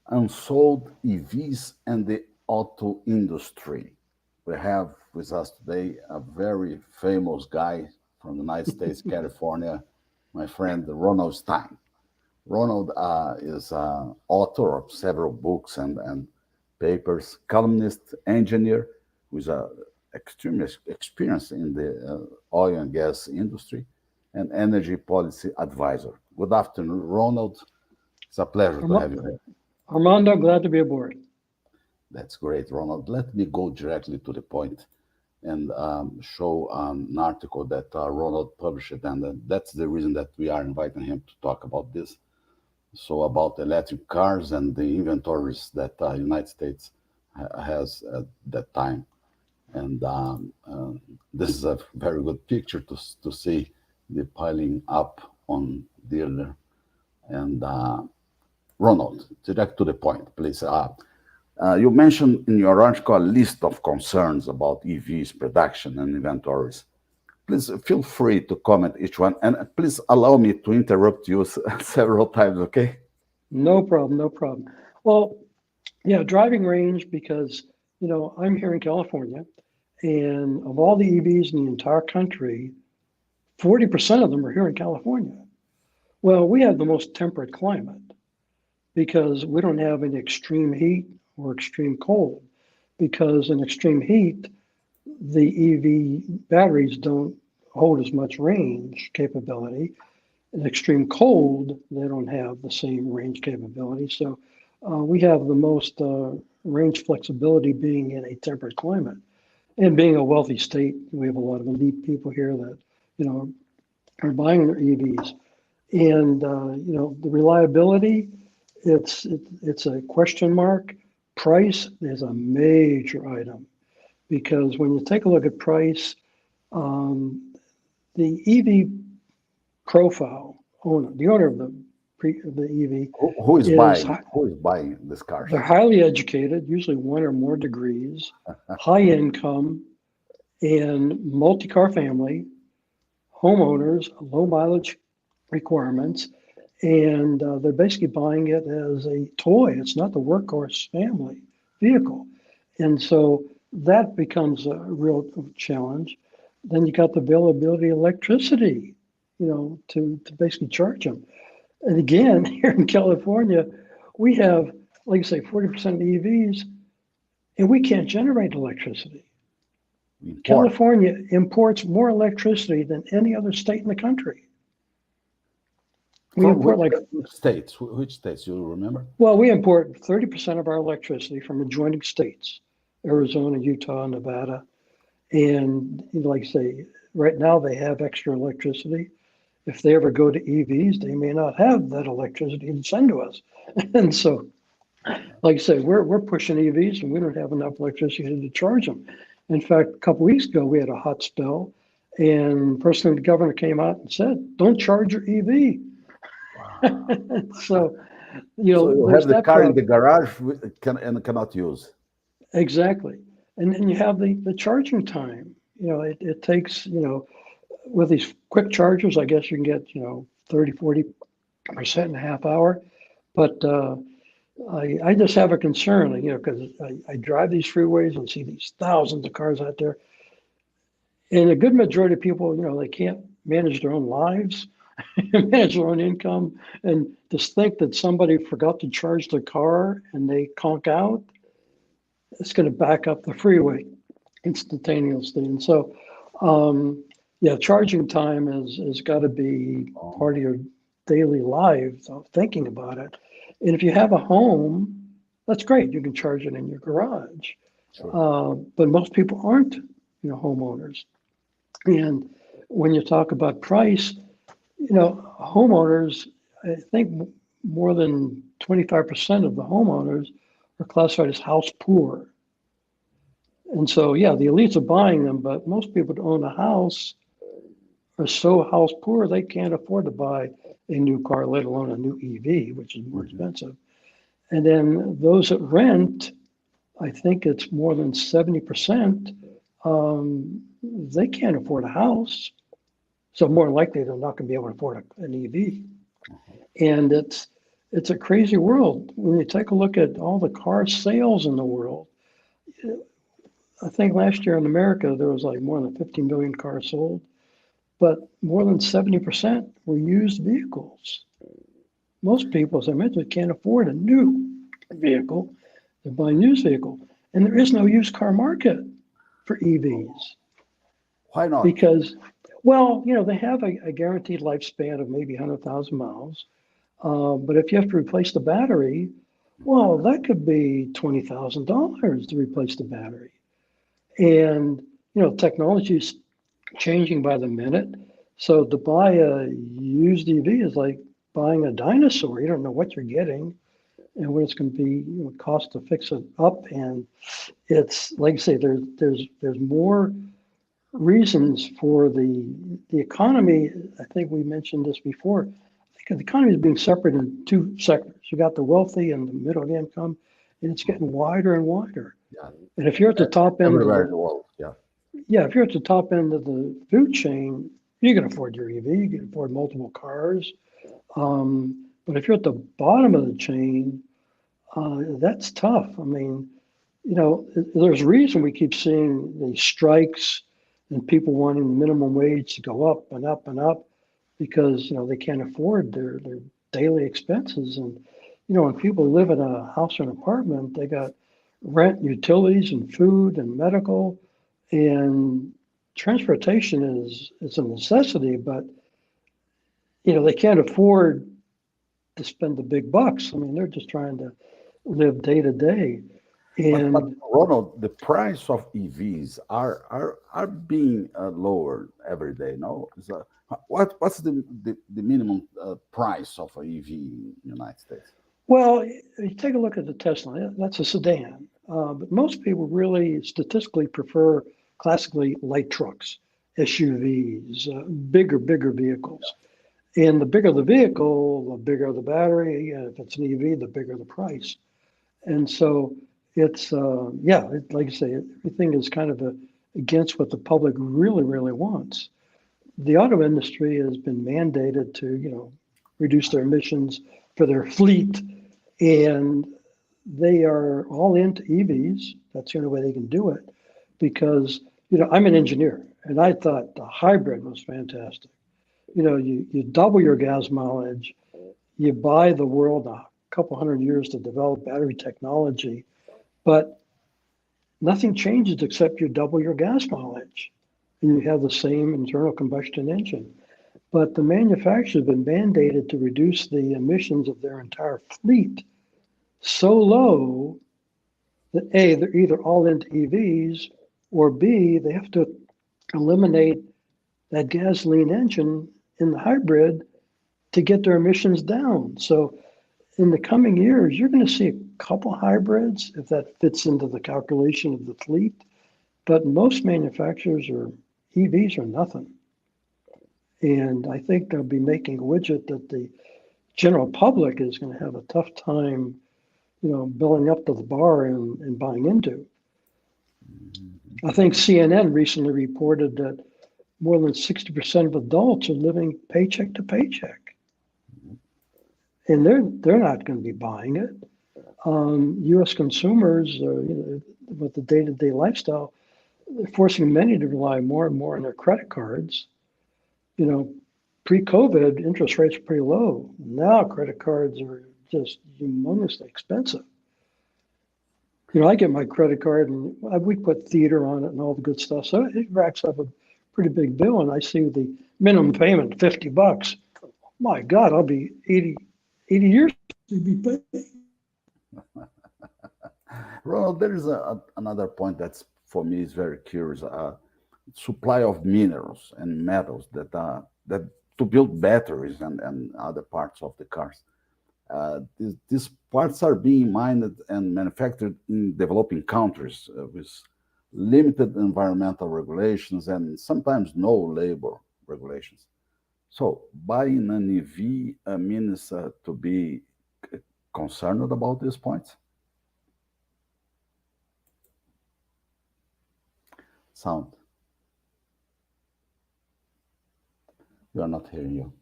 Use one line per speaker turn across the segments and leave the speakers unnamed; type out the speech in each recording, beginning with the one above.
Unsold EVs and the auto industry. We have with us today a very famous guy from the United States, California, my friend Ronald Stein. Ronald is author of several books and papers, columnist, engineer, who is extremely experienced in the oil and gas industry, and energy policy advisor. Good afternoon, Ronald. It's a pleasure to
Arma-
have you here.
Armando, glad to be aboard.
That's great, Ronald. Let me go directly to the point and show an article that Ronald published, and that's the reason that we are inviting him to talk about this. So about electric cars and the inventories that United States has at that time, and this is a very good picture to see the piling up on dealer. And Ronald, direct to the point, please. You mentioned in your article a list of concerns about EVs production and inventories. Please feel free to comment each one, and please allow me to interrupt you several times, okay?
No problem, no problem. Well, yeah, driving range because, I'm here in California, and of all the EVs in the entire country, 40% of them are here in California. Well, we have the most temperate climate because we don't have any extreme heat or extreme cold. Because in extreme heat, the EV batteries don't hold as much range capability. In extreme cold, they don't have the same range capability. So we have the most range flexibility being in a temperate climate. And being a wealthy state, we have a lot of elite people here that, you know, are buying their EVs. And, the reliability, it's a question mark. Price is a major item because when you take a look at price, um, the EV profile owner, the owner of the EV,
Who is
is
buying? Who is buying these cars?
they're highly educated, usually one or more degrees, high income, and multi-car family, homeowners, low mileage requirements, and they're basically buying it as a toy. It's not the workhorse family vehicle, and so that becomes a real challenge. Then you got the availability of electricity, to basically charge them. And again, here in California, we have, like I say, 40% of the EVs, and we can't generate electricity.
Import.
California imports more electricity than any other state in the country. We
From
import like,
which states? Which states? You remember?
well, we import 30% of our electricity from adjoining states, Arizona, Utah, Nevada. And like I say, right now they have extra electricity. If they ever go to EVs, they may not have that electricity to send to us. And so, like I say, we're pushing EVs and we don't have enough electricity to charge them. In fact, a couple weeks ago, we had a hot spell, and personally, the governor came out and said, "Don't charge your EV."
Wow.
So,
So you
there's
have the
that
car in the
problem.
garage and cannot use.
Exactly. And then you have the charging time. It takes, with these quick chargers, I guess you can get, 30, 40% in a half hour. But I just have a concern, because I drive these freeways and see these thousands of cars out there. And a good majority of people, they can't manage their own lives, manage their own income. And just think that somebody forgot to charge their car and they conk out, it's going to back up the freeway instantaneously. And so, yeah, charging time is got to be
Oh,
part of your daily life, so thinking about it. And if you have a home, that's great. You can charge it in your garage.
sure.
But most people aren't, homeowners. And when you talk about price, homeowners, I think more than 25% of the homeowners are classified as house poor. And so, yeah, the elites are buying them, but most people that own a house are so house poor they can't afford to buy a new car, let alone a new EV, which is more
Mhm.
expensive. And then those that rent, I think it's more than 70%, they can't afford a house. So more likely they're not going to be able to afford an EV. And it's a crazy world. When you take a look at all the car sales in the world, I think last year in America there was like more than 15 million cars sold, but more than 70% were used vehicles. Most people, as I mentioned, can't afford a new vehicle. They're buying used vehicle. And there is no used car market for EVs
Why not?
because, well, they have a guaranteed lifespan of maybe 100,000 miles. But if you have to replace the battery, well, that could be $20,000 to replace the battery. And, technology is changing by the minute. So to buy a used EV is like buying a dinosaur. You don't know what you're getting and what it's going to be cost to fix it up. And it's like I say, there's more reasons for the economy. I think we mentioned this before. I think the economy is being separated in two sectors. You got the wealthy and the middle income, and it's getting wider and wider.
Yeah,
And if you're at the top end of
everywhere in
the
the world. Yeah.
yeah, if you're at the top end of the food chain, you can afford your EV, you can afford multiple cars. But if you're at the bottom of the chain, that's tough. I mean, there's a reason we keep seeing these strikes and people wanting the minimum wage to go up and up and up because, they can't afford their daily expenses. And, when people live in a house or an apartment, they got rent, utilities, and food and medical. And transportation is a necessity, but they can't afford to spend the big bucks. I mean, they're just trying to live day to day.
But
And
Ronald, the price of EVs are being lowered every day. No, what's the minimum price of an EV in the United States?
well, you take a look at the Tesla. That's a sedan, but most people really statistically prefer classically light trucks, SUVs, bigger vehicles. And the bigger the vehicle, the bigger the battery. And if it's an EV, the bigger the price. And so it's, like I say, everything is kind of against what the public really wants. The auto industry has been mandated to, reduce their emissions for their fleet, and they are all into EVs. That's the only way they can do it because, I'm an engineer and I thought the hybrid was fantastic. You double your gas mileage, you buy the world a couple hundred years to develop battery technology, but nothing changes except you double your gas mileage and you have the same internal combustion engine. But the manufacturers have been mandated to reduce the emissions of their entire fleet so low that A, they're either all into EVs, or B, they have to eliminate that gasoline engine in the hybrid to get their emissions down. So in the coming years, you're going to see a couple hybrids if that fits into the calculation of the fleet. But most manufacturers are EVs or nothing. And I think they'll be making a widget that the general public is going to have a tough time, billing up to the bar and buying into. I think CNN recently reported that more than 60% of adults are living paycheck to paycheck, and they're not going to be buying it. U.S. consumers, with the day-to-day lifestyle, they're forcing many to rely more and more on their credit cards. Pre-COVID, interest rates were pretty low. Now credit cards are just humongously expensive. I get my credit card and we put theater on it and all the good stuff. So it racks up a pretty big bill. And I see the minimum payment, $50. My God, I'll be 80 years to be paying.
Ronald, there is another point that's for me is very curious. Supply of minerals and metals that to build batteries and other parts of the cars. These parts are being mined and manufactured in developing countries with limited environmental regulations and sometimes no labor regulations. So buying an EV means to be concerned about these points. Sound. We are not hearing you.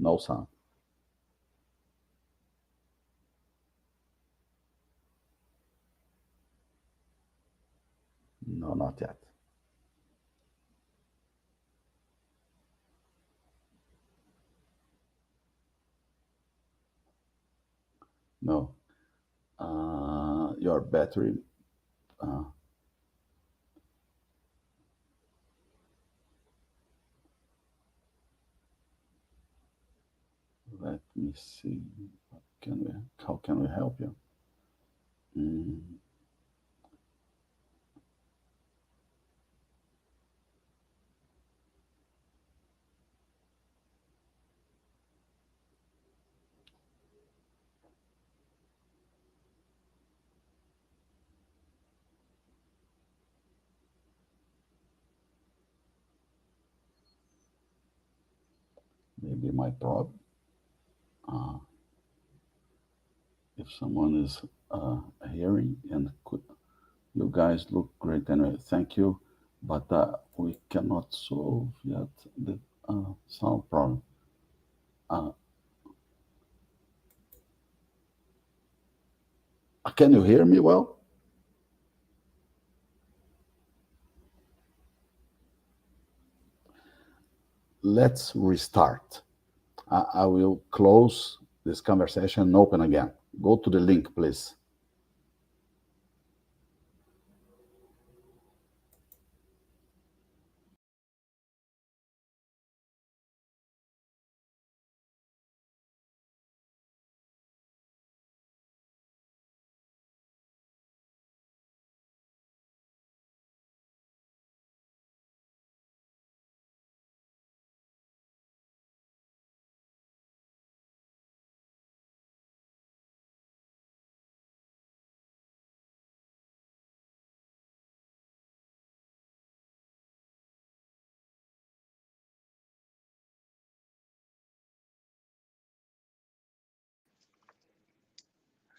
No sound. No, not yet. No. Your battery. Uh, Let me see. How can we help you? Mm, Maybe my problem. Uh, if someone is hearing and you guys look great anyway. Thank you, but we cannot solve yet the sound problem. Uh, can you hear me well? Let's restart. I will close this conversation and open again. Go to the link, please.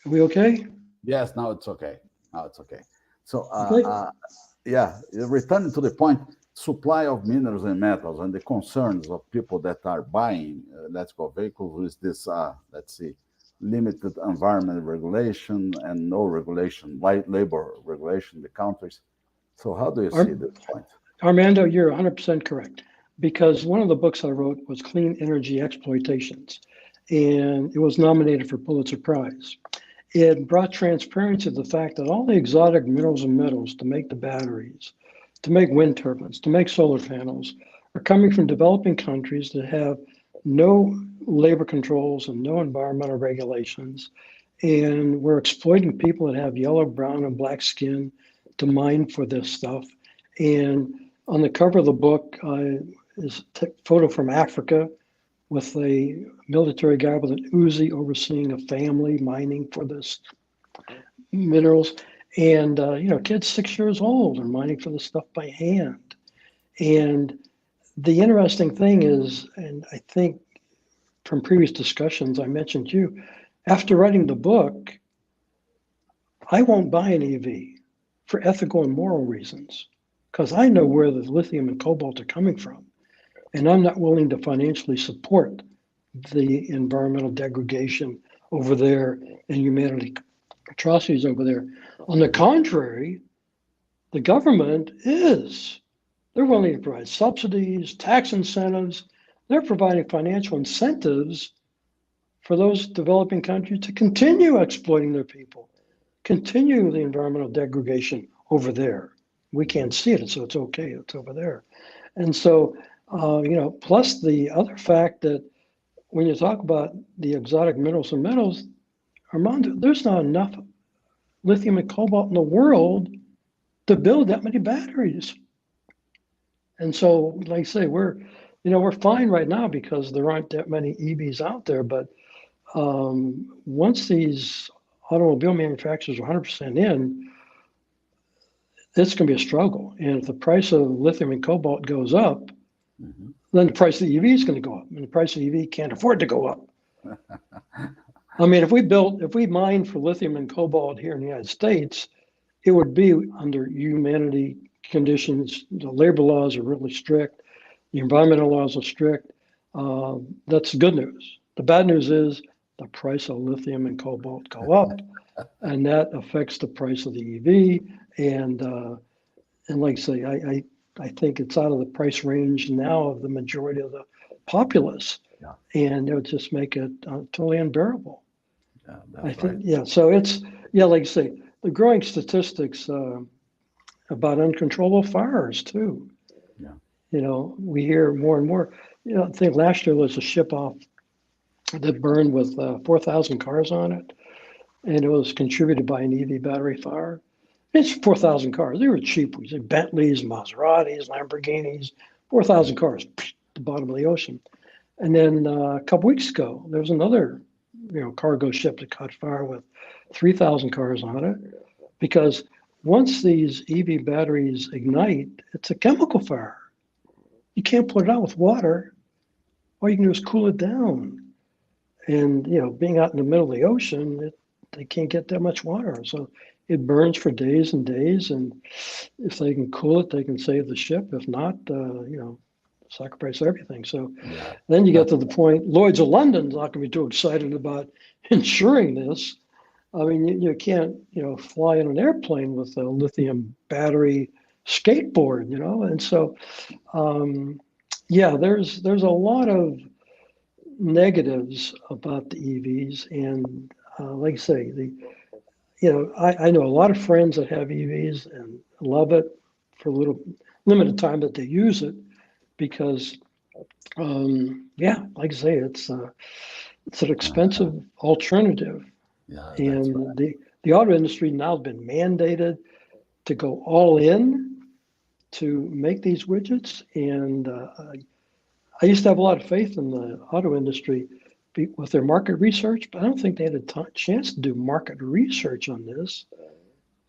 Are we okay?
Yes, now it's okay. Now it's okay. So,
Okay.
yeah, returning to the point, supply of minerals and metals and the concerns of people that are buying electrical vehicles with this, let's see, limited environmental regulation and no regulation, light labor regulation in the countries. So how do you see this point?
Armando, you're 100% correct. Because one of the books I wrote was Clean Energy Exploitations, and it was nominated for Pulitzer Prize. It brought transparency to the fact that all the exotic minerals and metals to make the batteries, to make wind turbines, to make solar panels, are coming from developing countries that have no labor controls and no environmental regulations. And we're exploiting people that have yellow, brown, and black skin to mine for this stuff. And on the cover of the book is a photo from Africa with a military guy with an Uzi overseeing a family mining for this minerals. And, kids 6 years old are mining for this stuff by hand. And the interesting thing is, and I think from previous discussions I mentioned to you, after writing the book, I won't buy an EV for ethical and moral reasons because I know where the lithium and cobalt are coming from. And I'm not willing to financially support the environmental degradation over there and humanity atrocities over there. On the contrary, the government is. They're willing to provide subsidies, tax incentives. They're providing financial incentives for those developing countries to continue exploiting their people, continue the environmental degradation over there. We can't see it, so it's okay. It's over there. And so, plus the other fact that when you talk about the exotic minerals and metals, Armando, there's not enough lithium and cobalt in the world to build that many batteries. And so, like I say, we're fine right now because there aren't that many EVs out there. But once these automobile manufacturers are 100% in, it's going to be a struggle. And if the price of lithium and cobalt goes up, then the price of the EV is going to go up, and the price of EV can't afford to go up. I mean, if we mined for lithium and cobalt here in the United States, it would be under humanity conditions. The labor laws are really strict. The environmental laws are strict. That's good news. The bad news is the price of lithium and cobalt go up, and that affects the price of the EV. And like I say, I think it's out of the price range now of the majority of the populace,
Yeah.
and it would just make it totally unbearable.
Yeah,
I
that's
think,
right.
yeah. So it's, yeah, like I say, the growing statistics about uncontrollable fires too.
Yeah.
You know, we hear more and more. You know, I think last year was a ship off that burned with 4,000 cars on it, and it was contributed by an EV battery fire. It's 4,000 cars. They were cheap. We said Bentleys, Maseratis, Lamborghinis, 4,000 cars, at the bottom of the ocean. And then a couple weeks ago, there was another, cargo ship that caught fire with 3,000 cars on it, because once these EV batteries ignite, it's a chemical fire. You can't put it out with water. All you can do is cool it down. And being out in the middle of the ocean, they can't get that much water, so it burns for days and days. And if they can cool it, they can save the ship. If not, sacrifice everything. So
Yeah.
then you
Yeah.
get to the point. Lloyd's of London's not going to be too excited about insuring this. I mean, you can't fly in an airplane with a lithium battery skateboard, and so yeah, there's a lot of negatives about the EVs, and like I say, I know a lot of friends that have EVs and love it for a little limited time that they use it, because yeah, like I say, it's an expensive alternative,
Yeah, that's right.
and the auto industry now has been mandated to go all in to make these widgets, and I used to have a lot of faith in the auto industry with their market research, but I don't think they had a chance to do market research on this.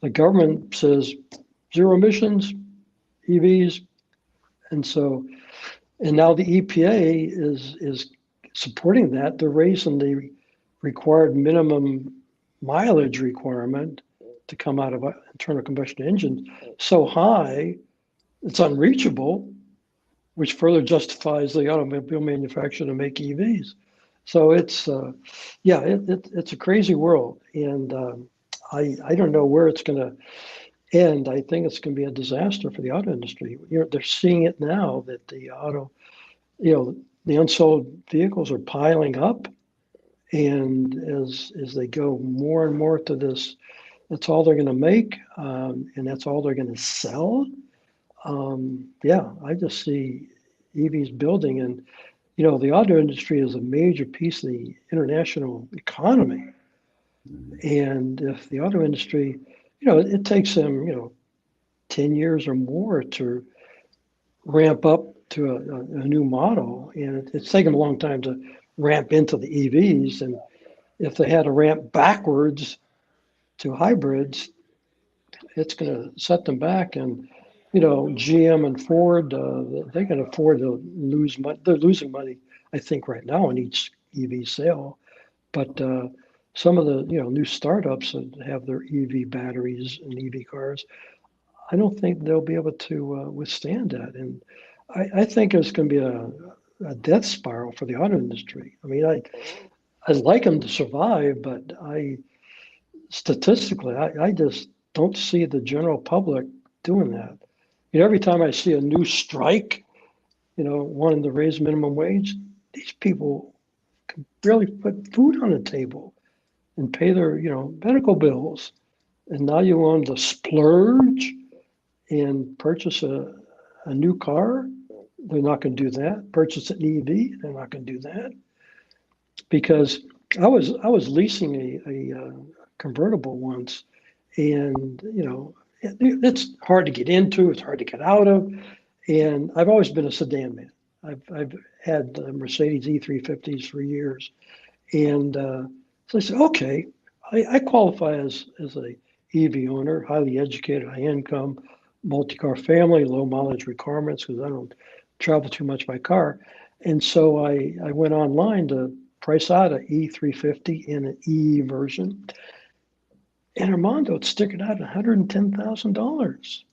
The government says zero emissions, EVs, and so, and now the EPA is supporting that. They're raising the required minimum mileage requirement to come out of internal combustion engines so high it's unreachable, which further justifies the automobile manufacturer to make EVs. So it's yeah, it's a crazy world, and I don't know where it's going to end. I think it's going to be a disaster for the auto industry. They're seeing it now that the the unsold vehicles are piling up, and as they go more and more to this, that's all they're going to make, and that's all they're going to sell. Yeah, I just see EVs building, and the auto industry is a major piece of the international economy. And if the auto industry, it takes them, 10 years or more to ramp up to a new model. And it's taken a long time to ramp into the EVs. And if they had to ramp backwards to hybrids, it's going to set them back. And, GM and Ford, they can afford to lose money. They're losing money, I think, right now on each EV sale. But some of the new startups that have their EV batteries and EV cars, I don't think they'll be able to withstand that. And I think it's going to be a death spiral for the auto industry. I mean, I'd like them to survive, but statistically, I just don't see the general public doing that. Every time I see a new strike, wanting to raise minimum wage, these people can barely put food on the table and pay their, medical bills. And now you want them to splurge and purchase a new car. They're not going to do that. Purchase an EV. They're not going to do that, because I was leasing a convertible once, and it's hard to get into. It's hard to get out of, and I've always been a sedan man. I've had Mercedes E350s for years, and so I said, okay, I qualify as a EV owner, highly educated, high income, multi-car family, low mileage requirements, because I don't travel too much by car. And so I went online to price out an E350 in an E version. And Armando, it's sticking out $110,000.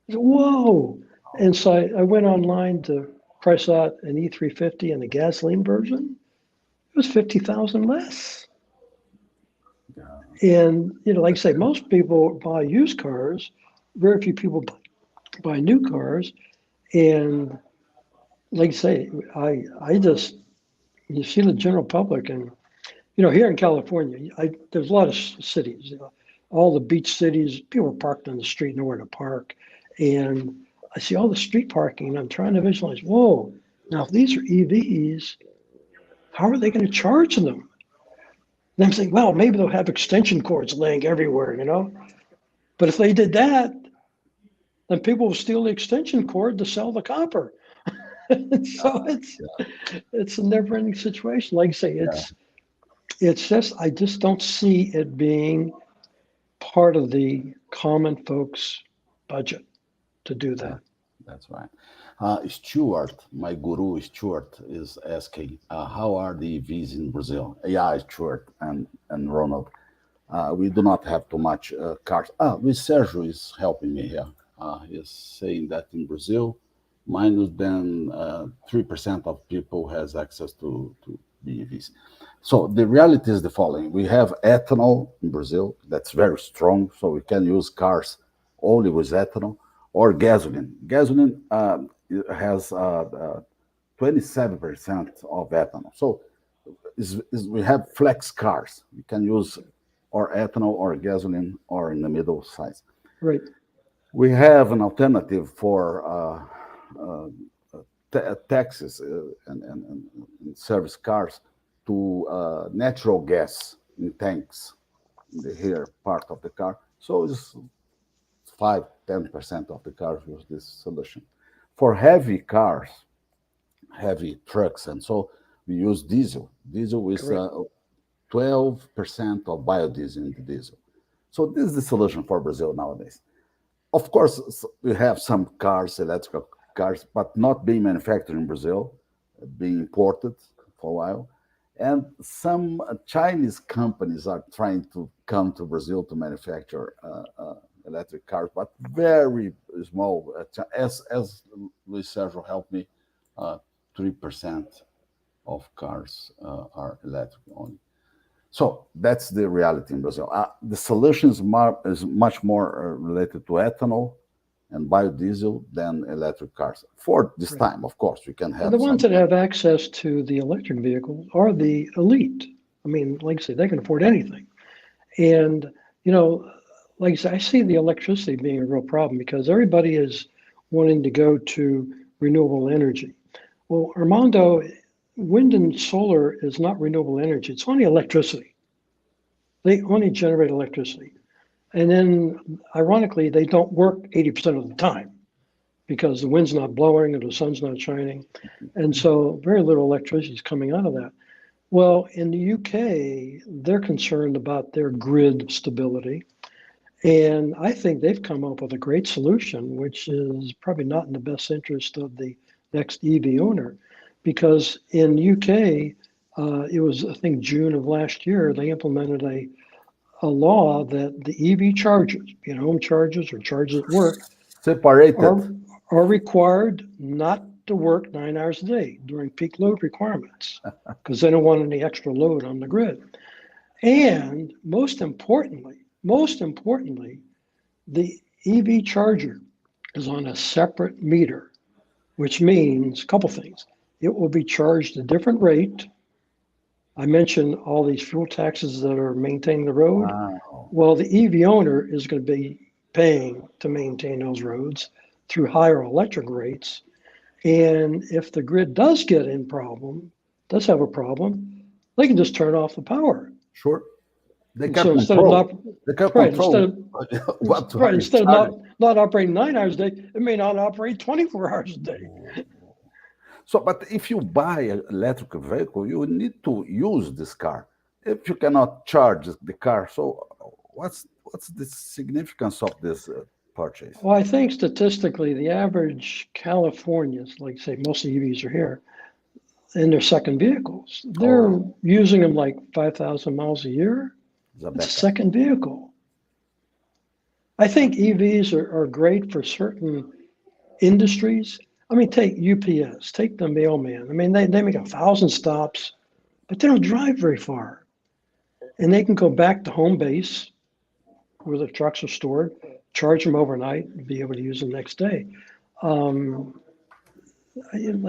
Whoa. And so I went online to price out an E350 and the gasoline version, it was 50,000 less.
Yeah.
And, like I say, most people buy used cars, very few people buy new cars. And like I say, I just, you see the general public and, here in California, there's a lot of cities, all the beach cities, people are parked on the street, nowhere to park. And I see all the street parking and I'm trying to visualize, whoa, now if these are EVs, how are they going to charge them? And I'm saying, well, maybe they'll have extension cords laying everywhere. But if they did that, then people will steal the extension cord to sell the copper. So it's a never-ending situation. Like I say, it's just I just don't see it being part of the common folks' budget to do that.
That's right. Stuart, my guru Stuart, is asking, how are the EVs in Brazil? Yeah, Stuart and Ronald. We do not have too much cars. With Sergio is helping me here. He's saying that in Brazil, minus than 3% of people has access to BEVs. So the reality is the following. We have ethanol in Brazil that's very strong, so we can use cars only with ethanol or gasoline. Gasoline has 27% of ethanol. So we have flex cars. We can use or ethanol or gasoline or in the middle size.
Right.
We have an alternative for taxis and service cars to natural gas in tanks in the rear part of the car. So it's 5-10% of the cars use this solution. For heavy cars, heavy trucks, and so we use diesel. Diesel is 12% of biodiesel in the diesel. So this is the solution for Brazil nowadays. Of course, we have some cars, electrical cars, but not being manufactured in Brazil, being imported for a while. And some Chinese companies are trying to come to Brazil to manufacture electric cars, but very small. As Luis Sergio helped me, 3% of cars are electric only. So that's the reality in Brazil. The solution is much more related to ethanol and biodiesel than electric cars. For this time, of course, we can have
the ones that have access to the electric vehicles are the elite. I mean, like I say, they can afford anything. And, like I say, I see the electricity being a real problem because everybody is wanting to go to renewable energy. Well, Armando, wind and solar is not renewable energy. It's only electricity. They only generate electricity. And then, ironically, they don't work 80% of the time because the wind's not blowing or the sun's not shining. And so very little electricity is coming out of that. Well, in the UK, they're concerned about their grid stability. And I think they've come up with a great solution, which is probably not in the best interest of the next EV owner. Because in the UK, it was, I think, June of last year, they implemented a law that the EV chargers, be it home chargers or chargers at work, are required not to work 9 hours a day during peak load requirements because they don't want any extra load on the grid. And most importantly, the EV charger is on a separate meter, which means a couple things. It will be charged a different rate. I mentioned all these fuel taxes that are maintaining the road.
Wow.
Well, the EV owner is going to be paying to maintain those roads through higher electric rates. And if the grid does have a problem, they can just turn off the power.
Sure. They can
so
control. They can control
instead of not operating 9 hours a day, it may not operate 24 hours a day.
So, but if you buy an electric vehicle, you need to use this car. If you cannot charge the car, so what's the significance of this purchase?
Well, I think statistically, the average Californians, like say most EVs are here, in their second vehicles, they're using them like 5,000 miles a year. It's a second vehicle. I think EVs are great for certain industries. I mean, take UPS, take the mailman. I mean, they make 1,000 stops, but they don't drive very far. And they can go back to home base where the trucks are stored, charge them overnight, and be able to use them next day. Um,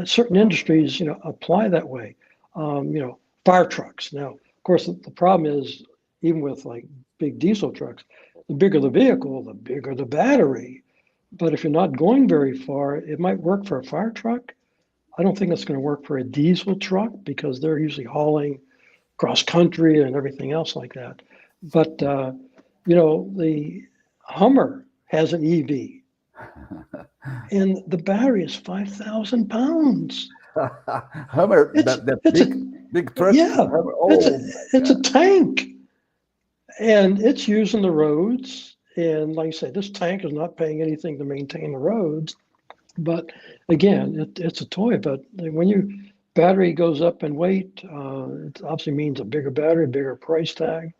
Certain industries, apply that way. Fire trucks. Now, of course, the problem is even with like big diesel trucks, the bigger the vehicle, the bigger the battery. But if you're not going very far, it might work for a fire truck. I don't think it's going to work for a diesel truck because they're usually hauling cross country and everything else like that. But the Hummer has an EV, and the battery is 5,000 pounds.
Hummer,
It's
that
it's a
big truck.
yeah,
Hummer.
it's
Oh,
it's a tank, and it's using the roads. And like I say, this tank is not paying anything to maintain the roads. But again, it's a toy. But when your battery goes up in weight, it obviously means a bigger battery, bigger price tag.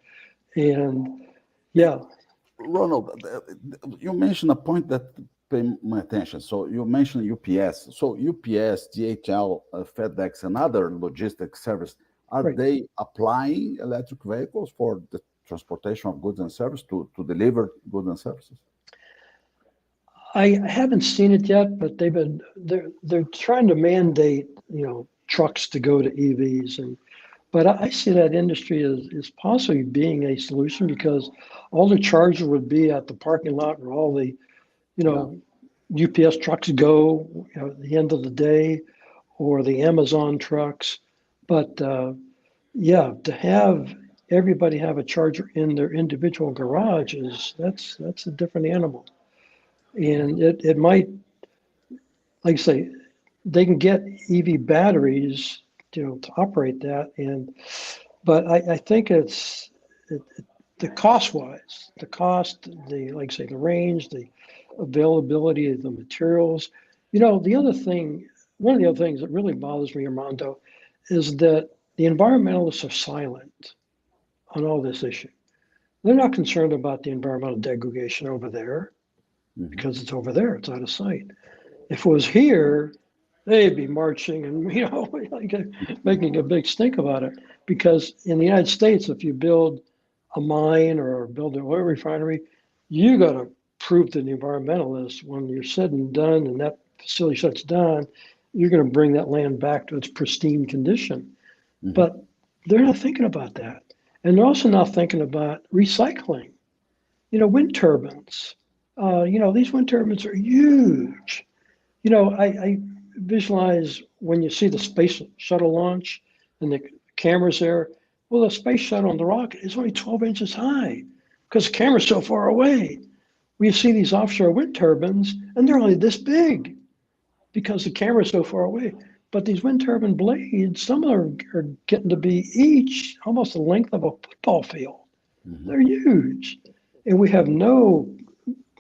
And yeah,
Ronald, you mentioned a point that paid my attention. So you mentioned UPS. So UPS, DHL, FedEx, and other logistics service, are
right.
they applying electric vehicles for the transportation of goods and services to deliver goods and services?
I haven't seen it yet, but they're trying to mandate, trucks to go to EVs. But I see that industry is possibly being a solution because all the chargers would be at the parking lot where all the, you
Yeah.
know, UPS trucks go, at the end of the day, or the Amazon trucks. But yeah, to have everybody have a charger in their individual garage that's a different animal. And it might, like I say, they can get EV batteries, to operate that. But I think the cost, the like I say, the range, the availability of the materials. The other thing, one of the other things that really bothers me, Armando, is that the environmentalists are silent on all this issue. They're not concerned about the environmental degradation over there
Mhm.
because it's over there, it's out of sight. If it was here, they'd be marching and like making a big stink about it. Because in the United States, if you build a mine or build an oil refinery, you got to prove to the environmentalists when you're said and done and that facility shuts down, you're going to bring that land back to its pristine condition.
Mhm.
But they're not thinking about that, and they're also not thinking about recycling. Wind turbines. These wind turbines are huge. I visualize when you see the space shuttle launch and the cameras there. Well, the space shuttle on the rocket is only 12 inches high because the camera's so far away. We see these offshore wind turbines and they're only this big because the camera's so far away. But these wind turbine blades, some of them are getting to be each almost the length of a football field.
Mhm.
They're huge. And we have no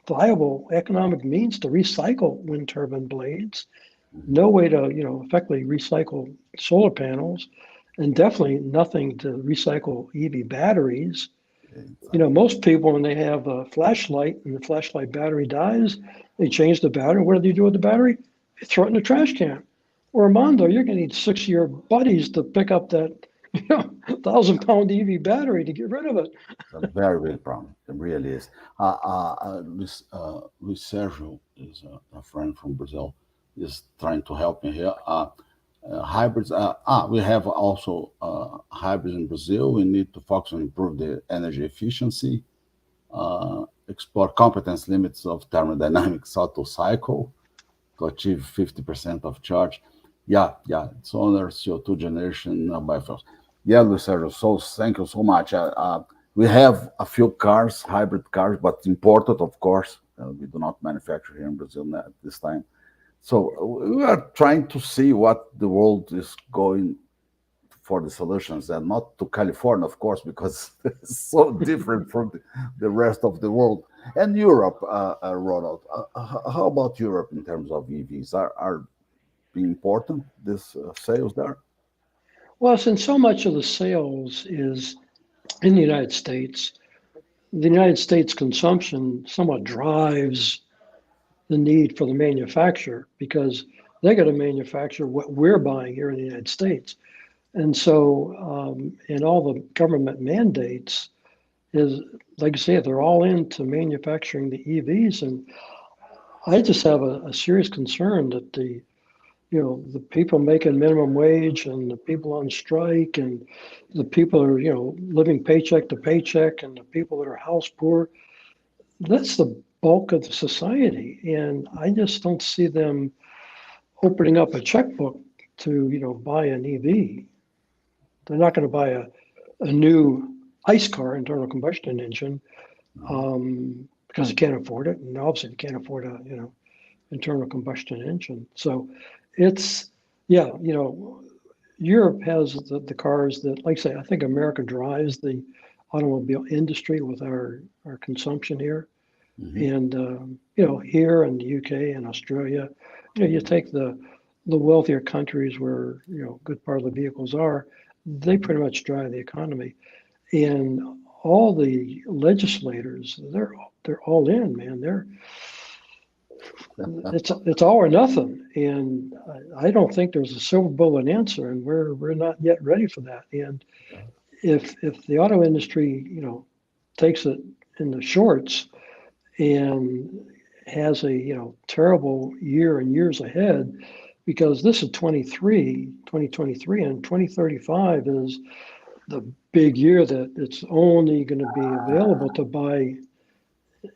viable economic means to recycle wind turbine blades,
Mhm.
no way to, effectively recycle solar panels, and definitely nothing to recycle EV batteries.
Exactly.
Most people, when they have a flashlight and the flashlight battery dies, they change the battery. What do they do with the battery? They throw it in the trash can. Or Armando, you're going to need 6 of your buddies to pick up that, 1,000-pound EV battery to get rid of it.
It's a very big problem. It really is. Luis Sergio is a friend from Brazil. Is trying to help me here. Hybrids. We have also hybrids in Brazil. We need to focus on improve the energy efficiency, explore competence limits of thermodynamics auto cycle to achieve 50% of charge. Yeah, it's on our CO2 generation biofuels. Yeah, Lucero, so thank you so much. We have a few cars, hybrid cars, but imported, of course. We do not manufacture here in Brazil at this time. So we are trying to see what the world is going for the solutions, and not to California, of course, because it's so different from the rest of the world. And Europe, Ronald, how about Europe in terms of EVs? Are being important, this sales there?
Well, since so much of the sales is in the United States consumption somewhat drives the need for the manufacturer because they got to manufacture what we're buying here in the United States. And so, in all the government mandates, is like I say, they're all into manufacturing the EVs, and I just have a serious concern that the people making minimum wage and the people on strike and the people who are, living paycheck to paycheck and the people that are house poor, that's the bulk of the society. And I just don't see them opening up a checkbook to, buy an EV. They're not going to buy a new ICE car, internal combustion engine, because they can't afford it. And obviously they can't afford a, internal combustion engine. So it's, yeah, Europe has the cars that, like I say, I think America drives the automobile industry with our consumption here. And, here in the UK and Australia, you take the wealthier countries where, good part of the vehicles are, they pretty much drive the economy. And all the legislators, they're all in, man. It's all or nothing, and I don't think there's a silver bullet answer, and we're not yet ready for that. And if the auto industry, takes it in the shorts and has a terrible year and years ahead, because this is 2023, and 2035 is the big year that it's only going to be available to buy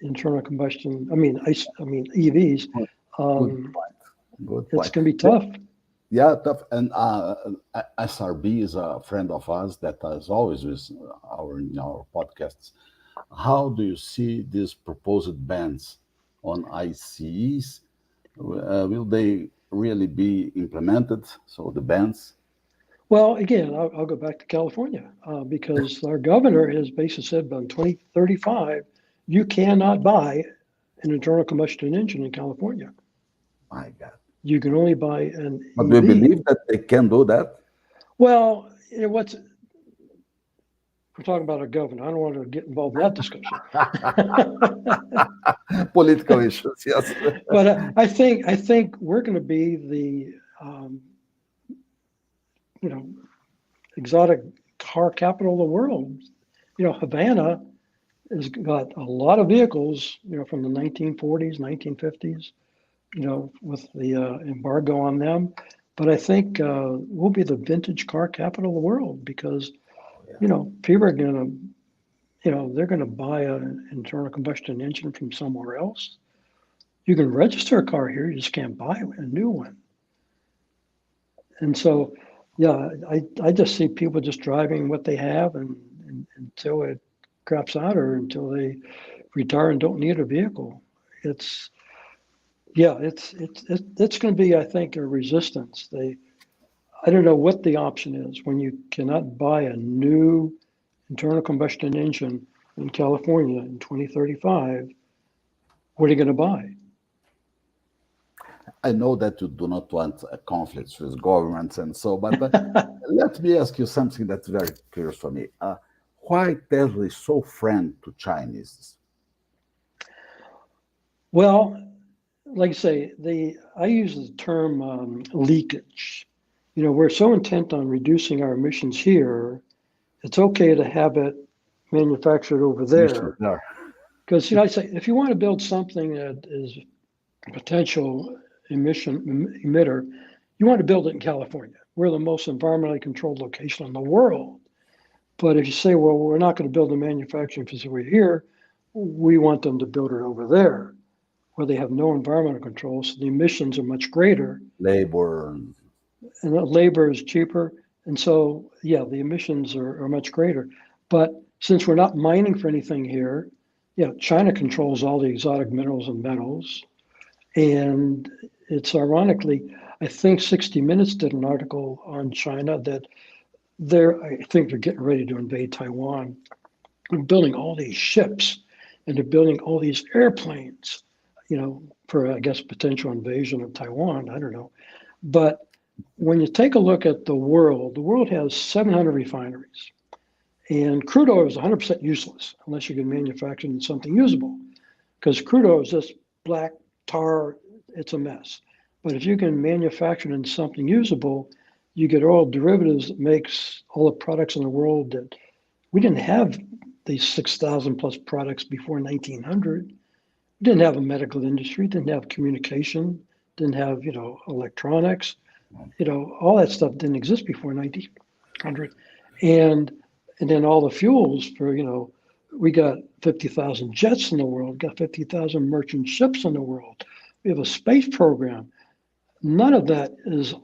internal combustion. I mean, EVs.
Good point. Good
It's
point.
going to be tough.
Yeah, tough. And SRB is a friend of ours that is always with our podcasts. How do you see these proposed bans on ICEs? Will they really be implemented? So the bans?
Well, again, I'll go back to California because our governor has basically said by 2035, you cannot buy an internal combustion engine in California.
My God.
You can only buy an
But
EV.
do you believe that they can do that?
Well, we're talking about a governor. I don't want to get involved in that discussion.
Political issues, yes.
But I think we're going to be the exotic car capital of the world. Havana has got a lot of vehicles, from the 1940s, 1950s, with the embargo on them. But I think we'll be the vintage car capital of the world because, people are going to, they're going to buy an internal combustion engine from somewhere else. You can register a car here, you just can't buy a new one. And so, yeah, I just see people just driving what they have and until it craps out or until they retire and don't need a vehicle. It's going to be, I think, a resistance. I don't know what the option is when you cannot buy a new internal combustion engine in California in 2035. What are you going to buy?
I know that you do not want conflicts with governments and so, but let me ask you something that's very curious for me. Why Tesla is so friendly to Chinese?
Well, like I say, I use the term leakage. We're so intent on reducing our emissions here, it's okay to have it manufactured over there. Because, I say, if you want to build something that is a potential emission emitter, you want to build it in California. We're the most environmentally controlled location in the world. But if you say, well, we're not going to build a manufacturing facility here, we want them to build it over there, where they have no environmental control, so the emissions are much greater.
Labor.
And the labor is cheaper. And so, yeah, the emissions are much greater. But since we're not mining for anything here, China controls all the exotic minerals and metals. And it's ironically, I think 60 Minutes did an article on China that I think they're getting ready to invade Taiwan. They're building all these ships and they're building all these airplanes, for, I guess, potential invasion of Taiwan. I don't know. But when you take a look at the world has 700 refineries. And crude oil is 100% useless unless you can manufacture it into something usable. Because crude oil is just black tar, it's a mess. But if you can manufacture it into something usable, you get oil derivatives that makes all the products in the world that we didn't have these 6,000 plus products before 1900. We didn't have a medical industry, didn't have communication, didn't have, electronics, all that stuff didn't exist before 1900. And and then all the fuels for, we got 50,000 jets in the world, got 50,000 merchant ships in the world. We have a space program. None of that is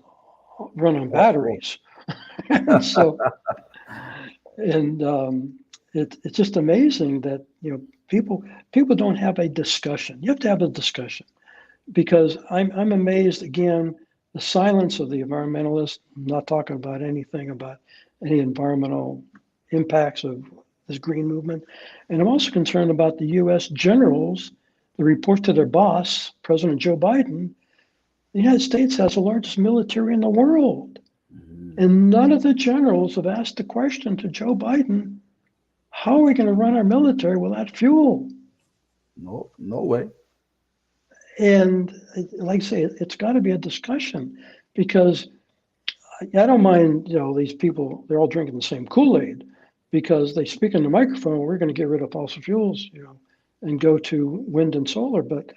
run on
Of course.
batteries. And so, and it's just amazing that, people don't have a discussion. You have to have a discussion because I'm amazed again, the silence of the environmentalists, not talking about anything about any environmental impacts of this green movement. And I'm also concerned about the US generals, the report to their boss, President Joe Biden. The United States has the largest military in the world.
Mhm.
And none of the generals have asked the question to Joe Biden, how are we going to run our military without fuel?
No, no way.
And like I say, it's got to be a discussion because I don't mind, these people, they're all drinking the same Kool-Aid because they speak in the microphone, we're going to get rid of fossil fuels, and go to wind and solar, but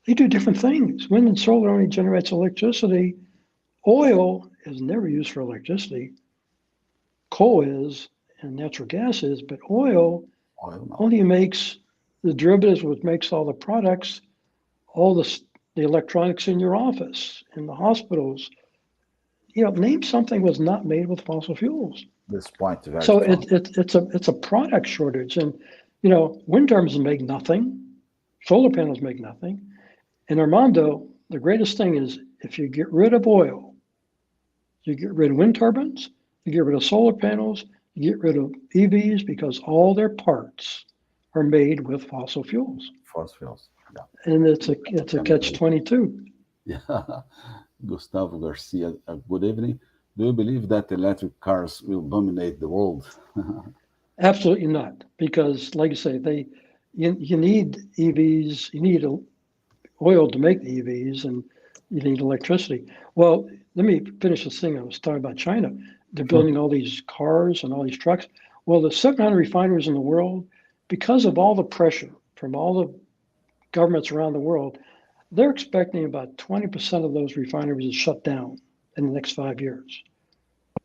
they do different things. Wind and solar only generates electricity. Oil is never used for electricity. Coal is, and natural gas is, but oil
Oil, no.
only makes the derivatives, which makes all the products, all the electronics in your office, in the hospitals. Name something was not made with fossil fuels.
This point very
So
strong.
it's a product shortage, and wind turbines make nothing, solar panels make nothing. And Armando, the greatest thing is if you get rid of oil, you get rid of wind turbines, you get rid of solar panels, you get rid of EVs because all their parts are made with fossil fuels,
Fossil fuels. Yeah.
and it's a
Can
catch
agree.
22.
Yeah. Gustavo Garcia, good evening. Do you believe that electric cars will dominate the world?
Absolutely not, because like I say, you need EVs, you need oil to make the EVs, and you need electricity. Well, let me finish this thing I was talking about China. They're
Sure.
building all these cars and all these trucks. Well, the 700 refineries in the world, because of all the pressure from all the governments around the world, they're expecting about 20% of those refineries to shut down in the next 5 years.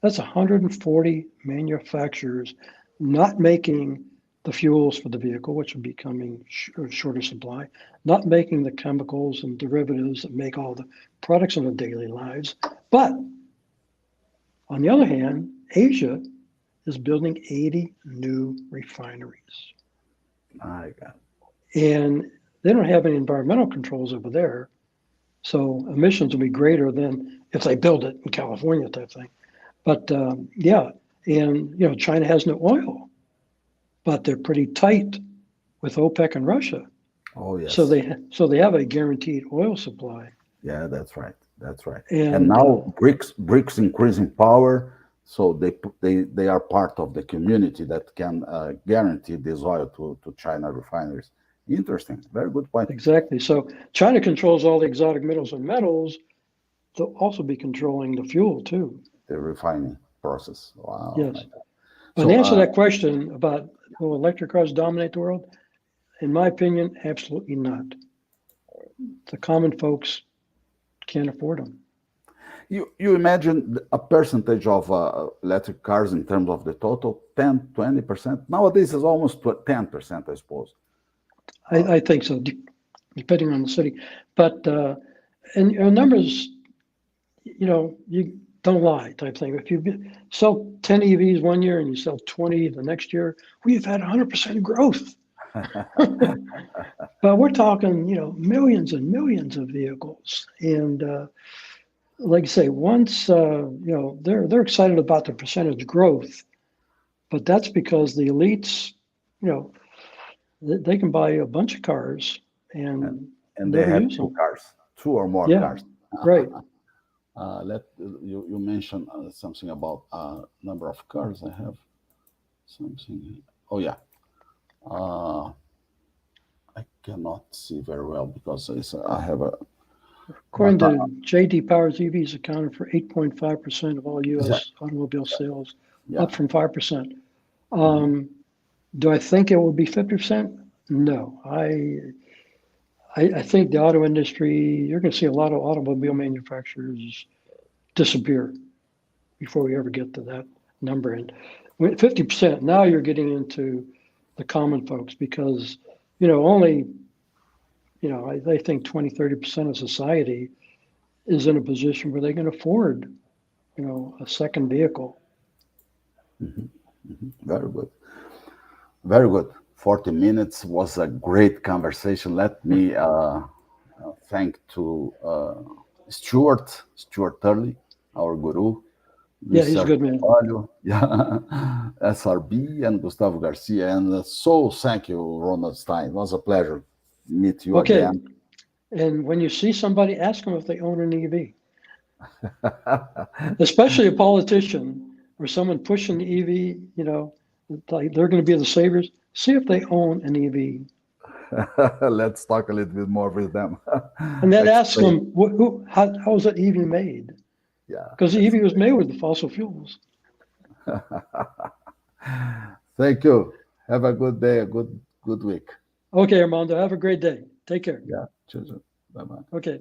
That's 140 manufacturers not making the fuels for the vehicle, which are becoming shorter supply, not making the chemicals and derivatives that make all the products in our daily lives. But on the other hand, Asia is building 80 new refineries.
My God.
And they don't have any environmental controls over there. So emissions will be greater than if they build it in California type thing. But yeah, and China has no oil, but they're pretty tight with OPEC and Russia.
Oh,
So
yes.
they have a guaranteed oil supply.
Yeah, that's right. That's right. And
And
now BRICS increasing power, so they are part of the community that can guarantee this oil to China refineries. Interesting. Very good point.
exactly. So China controls all the exotic minerals and metals. They'll also be controlling the fuel too.
The refining process. Wow, my
Yes.
God.
But to
So
answer that question about will electric cars dominate the world, in my opinion, absolutely not. The common folks can't afford them.
you imagine a percentage of electric cars in terms of the total, 10, 20%. Nowadays it's almost 10%, I suppose.
I think so, depending on the city. But and your numbers, you don't lie type thing. If you sell 10 EVs one year and you sell 20 the next year, we've had 100% growth. But we're talking, millions and millions of vehicles. And like I say, once, they're excited about the percentage growth, but that's because the elites, you know, they can buy a bunch of cars
and,
and
and they
never
have
use
two
them.
cars, two or more
Yeah,
cars.
right.
Let you mentioned something about number of cars. I have something. Oh yeah, uh, I cannot see very well because I have a
According
But
to JD Power's EVs accounted for 8.5% of all
exactly,
U.S. automobile sales,
yeah.
up from 5%.
Mhm.
Do I think it will be 50%? No. I think the auto industry, you're going to see a lot of automobile manufacturers disappear before we ever get to that number. And 50%, now you're getting into the common folks because, only, I think 20, 30% of society is in a position where they can afford, a second vehicle.
Very good. Very good. 40 minutes was a great conversation. Let me thank to Stuart Turley, our guru,
Yeah, he's a
Luis
good man.
Carvalho, yeah, SRB, and Gustavo Garcia. And so thank you, Ronald Stein. It was a pleasure meet you
Okay.
again.
And when you see somebody, ask them if they own an EV, especially a politician or someone pushing the EV, like they're going to be the saviors. See if they own an EV.
Let's talk a little bit more with them.
And then ask
Explain.
them, how was that EV made?
Yeah,
Because the
that's
EV was made with the fossil fuels.
thank you. Have a good day, a good week.
Okay, Armando, have a great day. Take care.
Yeah, cheers. Bye bye.
Okay.